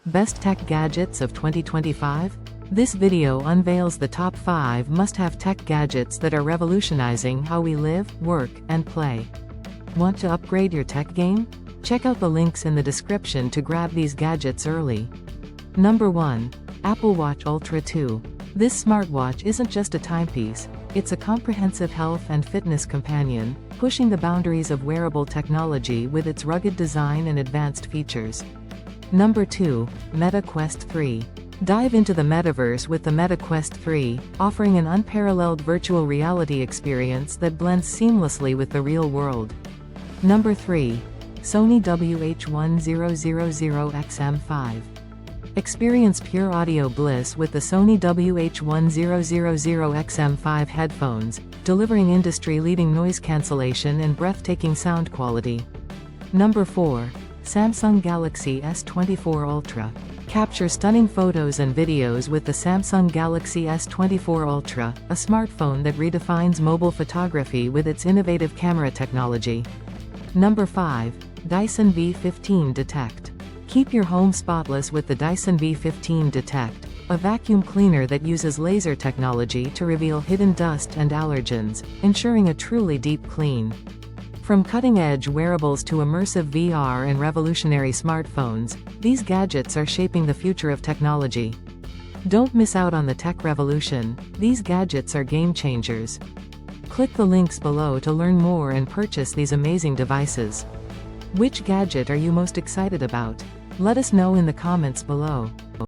Best Tech Gadgets of 2025? This video unveils the top 5 must-have tech gadgets that are revolutionizing how we live, work, and play. Want to upgrade your tech game? Check out the links in the description to grab these gadgets early. Number 1. Apple Watch Ultra 2. This smartwatch isn't just a timepiece, it's a comprehensive health and fitness companion, pushing the boundaries of wearable technology with its rugged design and advanced features. Number 2. Meta Quest 3. Dive into the metaverse with the Meta Quest 3, offering an unparalleled virtual reality experience that blends seamlessly with the real world. Number 3. Sony WH-1000XM5. Experience pure audio bliss with the Sony WH-1000XM5 headphones, delivering industry-leading noise cancellation and breathtaking sound quality. Number 4. Samsung Galaxy S24 Ultra. Capture stunning photos and videos with the Samsung Galaxy S24 Ultra, a smartphone that redefines mobile photography with its innovative camera technology. Number 5. Dyson V15 Detect. Keep your home spotless with the Dyson V15 Detect, a vacuum cleaner that uses laser technology to reveal hidden dust and allergens, ensuring a truly deep clean. From cutting-edge wearables to immersive VR and revolutionary smartphones, these gadgets are shaping the future of technology. Don't miss out on the tech revolution, these gadgets are game-changers. Click the links below to learn more and purchase these amazing devices. Which gadget are you most excited about? Let us know in the comments below.